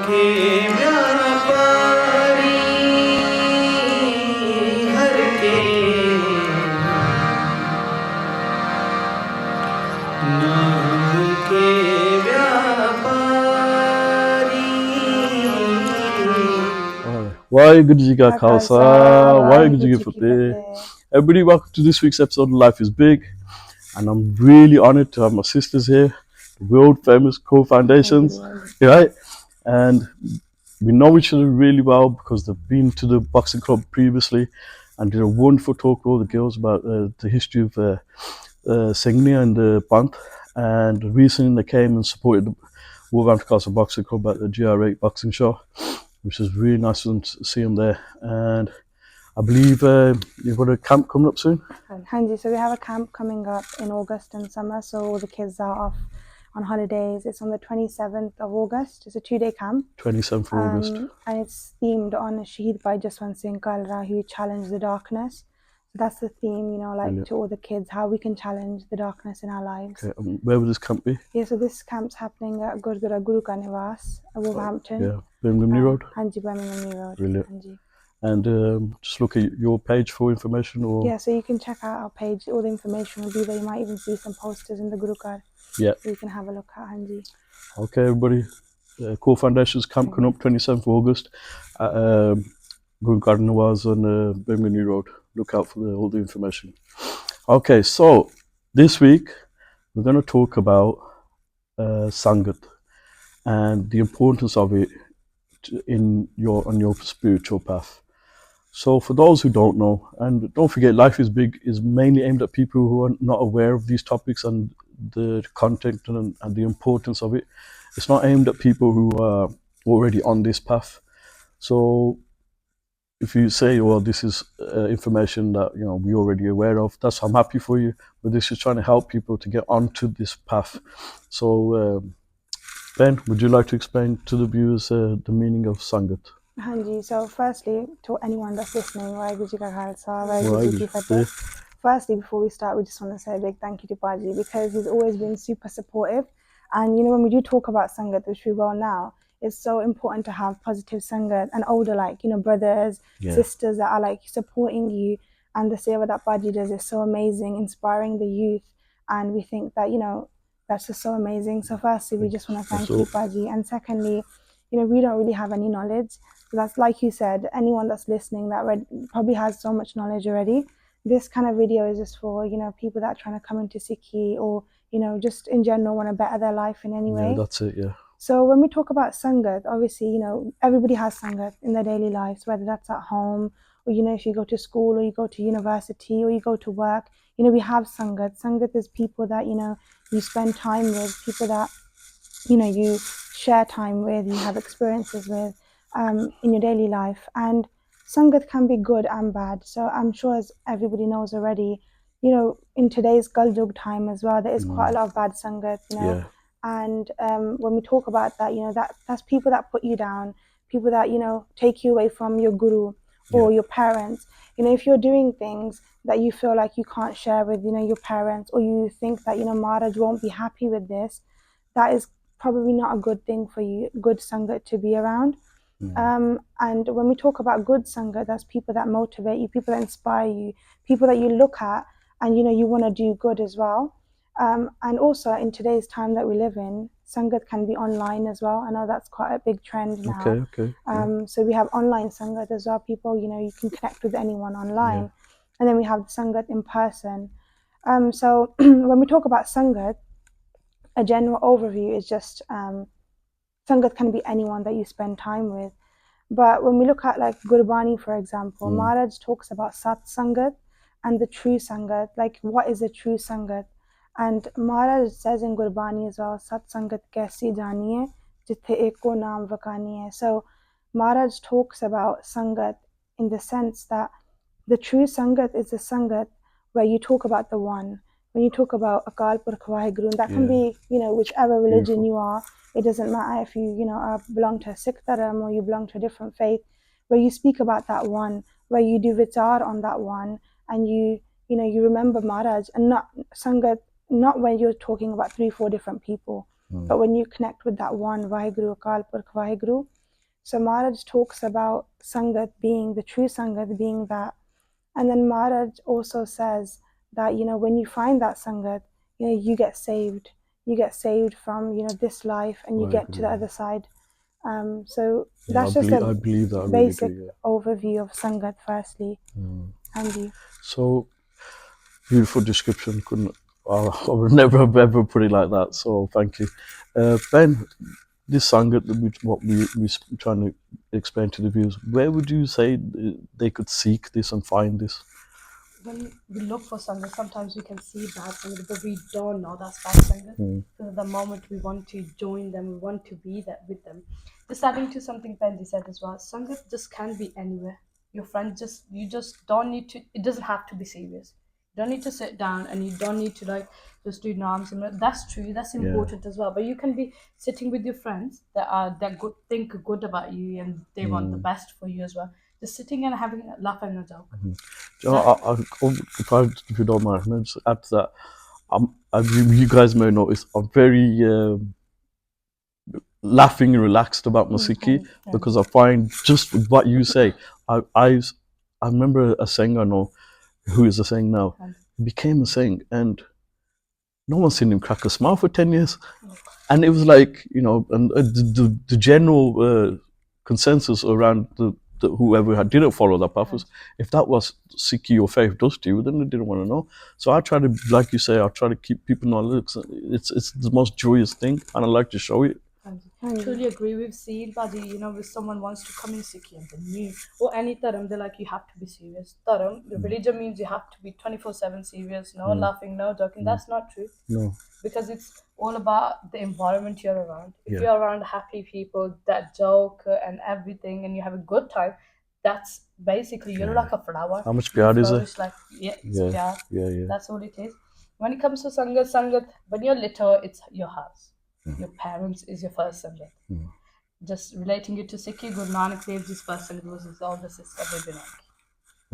के व्यापारी हर के नाम के व्यापारी Waheguru Ji Ka Khalsa, Waheguru Ji Ki Fateh. Fateh. Everybody, welcome to this week's episode of Life is Big. And I'm really honored to have my sisters here, the world famous co-foundations, right? And we know each other really well because they've been to the boxing club previously and did a wonderful talk with all the girls about the history of Singnia and the Pant. And recently they came and supported the Wolverhampton Castle Boxing Club at the GR8 boxing show, which was really nice of them to see them there. And I believe you've got a camp coming up soon? Hanji, so we have a camp coming up in August and summer, so all the kids are off on holidays. It's on the 27th of August. It's a 2-day camp. 27th of August. And it's themed on Shaheed Bhai Jaswant Singh Kalra, who challenged the darkness. So that's the theme, you know, like Brilliant. To all the kids, how we can challenge the darkness in our lives. Okay, where will this camp be? Yeah, so this camp's happening at Gurdwara Guru Ka Nivas, Wolverhampton. Yeah, Birmingham New Road? Hanji, Birmingham New Road. Brilliant. Hanji. And just look at your page for information, or yeah, so you can check out our page. All the information will be there. You might even see some posters in the Guru card. Yeah, so you can have a look at Hanji. Okay, everybody. Core Foundations camp coming up 27th of August at Guru Garden was on Birmingham New Road. Look out for all the information. Okay, so this week we're going to talk about sangat and the importance of it on your spiritual path. So for those who don't know, and don't forget, Life is Big is mainly aimed at people who are not aware of these topics and the content and the importance of it. It's not aimed at people who are already on this path. So if you say, well, this is information that we're already aware of, I'm happy for you. But this is trying to help people to get onto this path. So Ben, would you like to explain to the viewers the meaning of sangat? Hanji, so firstly, to anyone that's listening, firstly, before we start, we just want to say a big thank you to Baji, because he's always been super supportive. And when we do talk about sangat, which we will now, it's so important to have positive sangat and older, brothers, sisters that are supporting you. And the seva that Baji does is so amazing, inspiring the youth. And we think that, that's just so amazing. So firstly, we just want to thank you, Baji. And secondly, we don't really have any knowledge. That's like you said, anyone that's listening that probably has so much knowledge already. This kind of video is just for, people that are trying to come into Sikhi or, just in general want to better their life in any way. Yeah, that's it, yeah. So when we talk about sangat, obviously, everybody has sangat in their daily lives, whether that's at home or, if you go to school or you go to university or you go to work, we have sangat. Sangat is people that, you spend time with, people that, you share time with, you have experiences with in your daily life. And sangat can be good and bad. So I'm sure, as everybody knows already, in today's Kaljug time as well, there is quite a lot of bad sangat, Yeah. And when we talk about that, that's people that put you down, people that, take you away from your guru or your parents. If you're doing things that you feel like you can't share with, your parents, or you think that, Maharaj won't be happy with this, that is probably not a good thing for you, good sangat to be around. And when we talk about good sangat, that's people that motivate you, people that inspire you, people that you look at and, you want to do good as well. And also in today's time that we live in, sangat can be online as well. I know that's quite a big trend now. Okay. So we have online sangat as well. People, you can connect with anyone online. Yeah. And then we have the sangat in person. So when we talk about sangat, a general overview is just sangat can be anyone that you spend time with. But when we look at Gurbani, for example, Maharaj talks about Sat Sangat and the true Sangat, what is the true Sangat? And Maharaj says in Gurbani as well, Sat Sangat kaisi janiye, jithe eko naam vakani hai. So Maharaj talks about Sangat in the sense that the true Sangat is the Sangat where you talk about the one. When you talk about Akal Purkh Vaheguru, that can be, whichever religion you are. It doesn't matter if you, belong to a Sikh Dharam or you belong to a different faith, where you speak about that one, where you do vichar on that one, and you remember Maharaj, and not Sangat, not when you're talking about 3-4 different people, but when you connect with that one, Vaheguru, Akal Purkh Vaheguru, So Maharaj talks about sangat being the true sangat, being that. And then Maharaj also says that, when you find that sangat, you get saved. You get saved from, this life, and you I get to the agree. other side. So Yeah, that's just I a believe that. I really basic do. Yeah. overview of sangat, firstly. Andy. So beautiful description. Couldn't. I would never have ever put it like that. So thank you, Ben. This sangat that what we trying to explain to the viewers. Where would you say they could seek this and find this? When we look for sangat, sometimes we can see bad sangat, but we don't know that's bad sangat. Because the moment we want to join them, we want to be that with them. Just adding to something Bendy said as well, sangat just can be anywhere. Your friend you just don't need to. It doesn't have to be serious. You don't need to sit down, and you don't need to just do norms. And that's true. That's important as well. But you can be sitting with your friends that good, think good about you, and they want the best for you as well. Just sitting and having a laugh and a joke. You know, if you don't mind, can I just add to that? You guys may notice I'm very laughing and relaxed about Masiki because I find just what you say. I remember a singer I know who is a singer now. He became a singer, and no one's seen him crack a smile for 10 years. And it was like, and the general consensus around whoever didn't follow that path was, if that was Sikhi or faith does to you, then they didn't want to know. So I try to, like you say, I try to keep people knowledge. It's the most joyous thing, and I like to show it. I truly agree. We've seen, buddy, if someone wants to come in Sikhi and the new or any Dharam, they're like, you have to be serious. Dharam, the religion means you have to be 24/7 serious, no laughing, no joking. That's not true. No. Because it's all about the environment you're around. If Yeah. you're around happy people that joke and everything, and you have a good time, that's basically you're like a flower. How much You pyar is flourish it? like it's Yeah, pyar. yeah. That's all it is. When it comes to sangat, when you're little, it's your house. Your parents is your first sangat. Just relating it to Sikhi, Guru Nanak Dev Ji's first sangat was his older sister, Bibi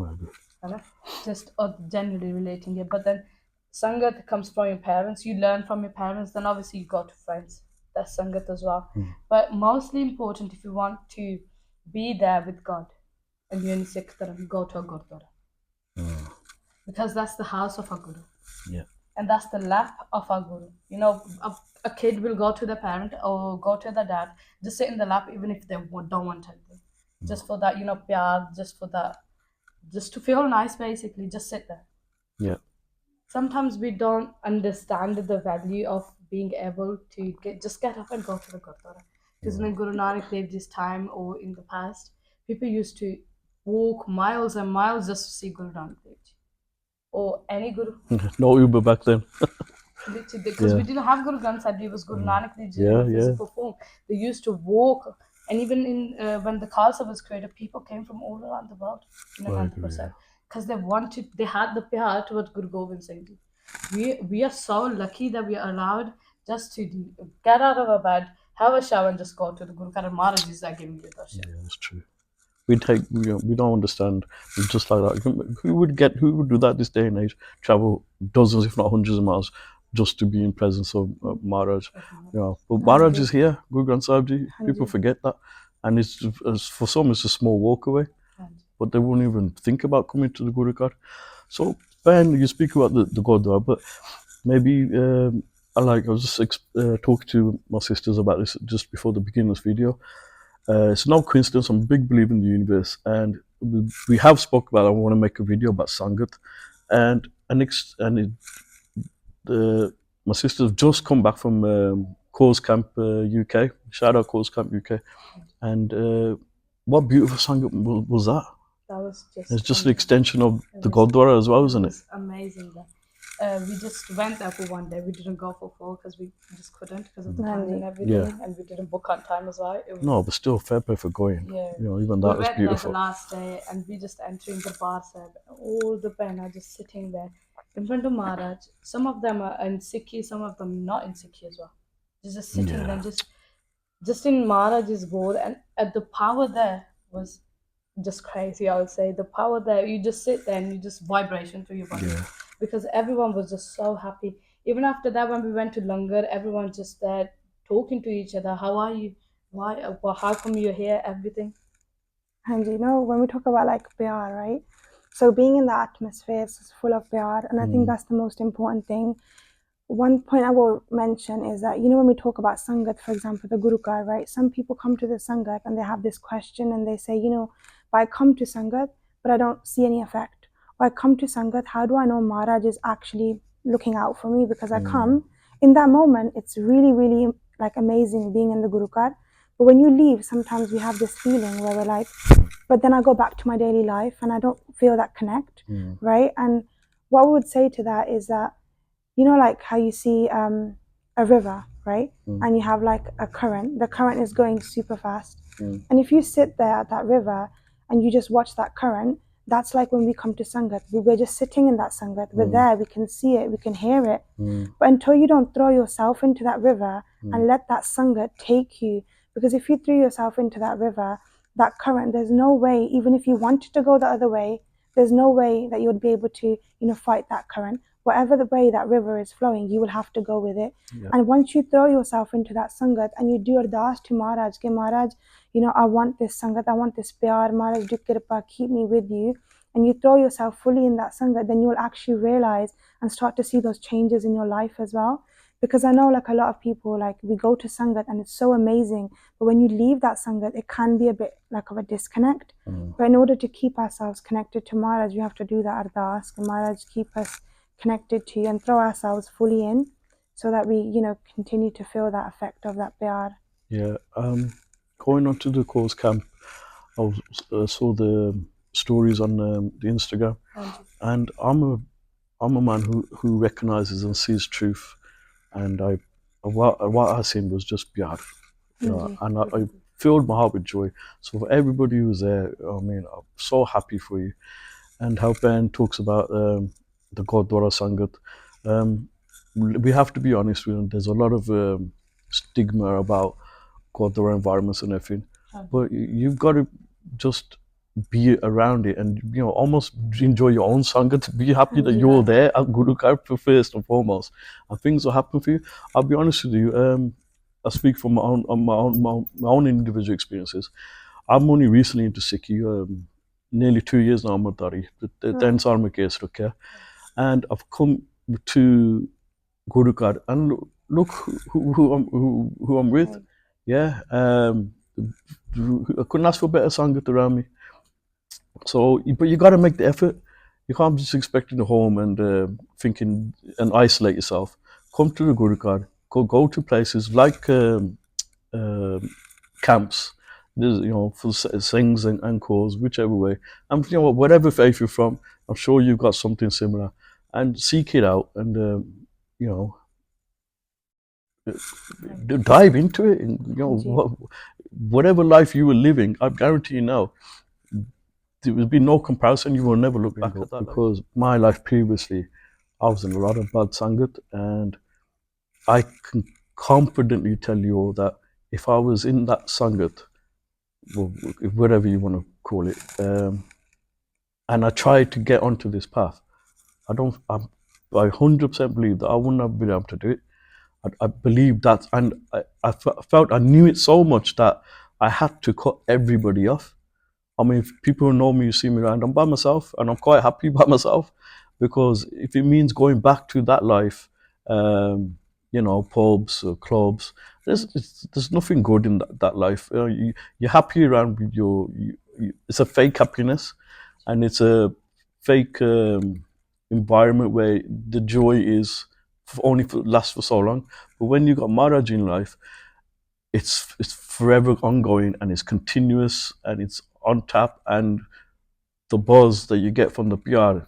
Nanki. Just generally relating it. But then sangat comes from your parents. You learn from your parents. Then obviously you go to friends. That's sangat as well. But mostly important, if you want to be there with God and you're in Sikh Dharam, go to a Gurdwara. Because that's the house of a Guru. Yeah. And that's the lap of a Guru. A kid will go to the parent or go to the dad, just sit in the lap even if they don't want anything. Just for that, pyar, just for that, just to feel nice basically, just sit there. Yeah. Sometimes we don't understand the value of being able to get up and go to the Gurdwara. Because in Guru Nanak Dev Ji's time or in the past, people used to walk miles and miles just to see Guru Nanak Dev Ji. Or any Guru. No Uber back then. Because we didn't have Guru Granth Sahib, it was Guru Nanak Dev Ji Yeah, in physical form. They used to walk, and even in when the Khalsa was created, people came from all around the world in Anandpur Sahib because they had the pyar towards Guru Gobind Singh Ji. We are so lucky that we are allowed just to get out of our bed, have a shower, and just go to the Guru Karan Maharaj is like giving you darshan. Yeah, that's true. We don't understand. Just like that, who would do that this day and age? Travel dozens, if not hundreds of miles, just to be in presence of Maharaj. But Maharaj is here, Guru Granth Sahib Ji. People forget that, and it's for some it's a small walk away, but they won't even think about coming to the Guru Ghar. So Ben, you speak about the Gurdwara, but maybe I was just talking to my sisters about this just before the beginning of this video. It's no coincidence. I'm a big believer in the universe, and we have spoke about. I want to make a video about sangat, and my sisters have just come back from Cause Camp UK. Shout out Cause Camp UK, and what beautiful sangat was that? That was just. It's just an extension of the Gurdwara as well, isn't it? It was amazing. We just went there for one day. We didn't go for 4 because we just couldn't because of the time and everything, and we didn't book on time as well. No, but still fair play for going. Yeah. Even that was beautiful. We went there the last day, and we just entering the bar sahib. All the men are just sitting there in front of Maharaj. Some of them are in Sikhi, some of them not in Sikhi as well. Just sitting there, just in Maharaj's board, and at the power there was just crazy. I would say the power there. You just sit there and you just vibration through your body. Yeah. Because everyone was just so happy. Even after that, when we went to Langar, everyone just there talking to each other. How are you? Why? Well, how come you're here? Everything. And you know, when we talk about like pyar, right? So being in the atmosphere is full of pyar, and I think that's the most important thing. One point I will mention is that, you know, when we talk about sangat, for example, the guru car, right? Some people come to the sangat and they have this question and they say, you know, I come to sangat, but I don't see any effect. Or I come to sangat, how do I know Maharaj is actually looking out for me? Because I come in that moment, it's really, really like amazing being in the guru car. But when you leave, sometimes we have this feeling where we're like, but then I go back to my daily life and I don't feel that connect, right? And what I would say to that is that, you know, like how you see a river, right? And you have like a current. The current is going super fast. And if you sit there at that river and you just watch that current, that's like when we come to Sangat. We're just sitting in that Sangat. We're there, we can see it, we can hear it. But until you don't throw yourself into that river and let that Sangat take you, because if you threw yourself into that river, that current, there's no way, even if you wanted to go the other way, there's no way that you would be able to, you know, fight that current. Whatever the way that river is flowing, you will have to go with it. And once you throw yourself into that sangat and you do ardas to Maharaj, ke Maharaj, you know, I want this sangat, I want this pyar, Maharaj, do kirpa, keep me with you. And you throw yourself fully in that sangat, then you will actually realize and start to see those changes in your life as well. Because I know like a lot of people, like we go to sangat and it's so amazing, but when you leave that sangat, it can be a bit like of a disconnect. But in order to keep ourselves connected to Maharaj, we have to do that ardas, Maharaj, keep us connected to you and throw ourselves fully in so that we, you know, continue to feel that effect of that pyar. Yeah. Going on to the course camp, I saw the stories on the Instagram, and I'm a man who recognizes and sees truth, and what I seen was just pyar, you know, and I filled my heart with joy. So for everybody who was there, I mean, I'm so happy for you. And how Ben talks about the Gurdwara Sangat. We have to be honest with them. There's a lot of stigma about Gurdwara environments and everything, but you've got to just be around it and, you know, almost enjoy your own Sangat. Be happy that you're there at Guru Karpa first and foremost, and things will happen for you. I'll be honest with you. I speak from my own individual experiences. I'm only recently into Sikhi. Nearly 2 years now, Mardari. The 10 saal mein case rakha. And I've come to Guru Card and look who I'm with. Yeah. I couldn't ask for better Sangat around me. So, but you got to make the effort. You can't just expect to home and thinking and isolate yourself. Come to the Guru Card. Go to places like camps. There's, you know, for sings and calls, whichever way. And, you know, whatever faith you're from, I'm sure you've got something similar. And seek it out and, you know, dive into it. And, you know, whatever life you were living, I guarantee you now, there will be no comparison. You will never look back at that. Because my life previously, I was in a lot of bad sangat, and I can confidently tell you all that if I was in that sangat, well, whatever you want to call it, and I tried to get onto this path, I 100% believe that I wouldn't have been able to do it. I believe that, and I felt I knew it so much that I had to cut everybody off. I mean, if people know me, you see me around, I'm by myself, and I'm quite happy by myself, because if it means going back to that life, you know, pubs or clubs, there's nothing good in that life. You know, you're happy around with it's a fake happiness, and it's a fake environment where the joy is lasts for so long. But when you got Maharaj in life, it's forever ongoing and it's continuous and it's on tap, and the buzz that you get from the PR,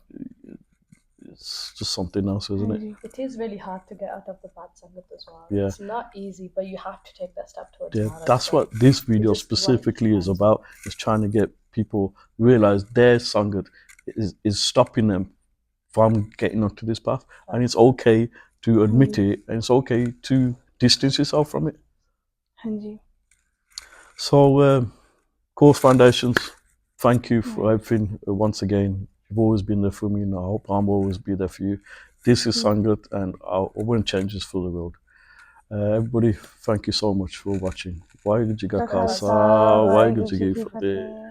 it's just something else, isn't it? It is really hard to get out of the bad sangat as well. Yeah. It's not easy, but you have to take that step towards Yeah, Maharaj. that's what this video specifically is about. Is trying to get people realize their sangat is stopping them from getting onto this path, and it's okay to admit it, and it's okay to distance yourself from it. So, Course Foundations, thank you for everything once again. You've always been there for me, and I hope I'm always be there for you. This is Sangat, and I won't change this for the world. Everybody, thank you so much for watching. Why did you get Kakasa, Why why did you did you give give it?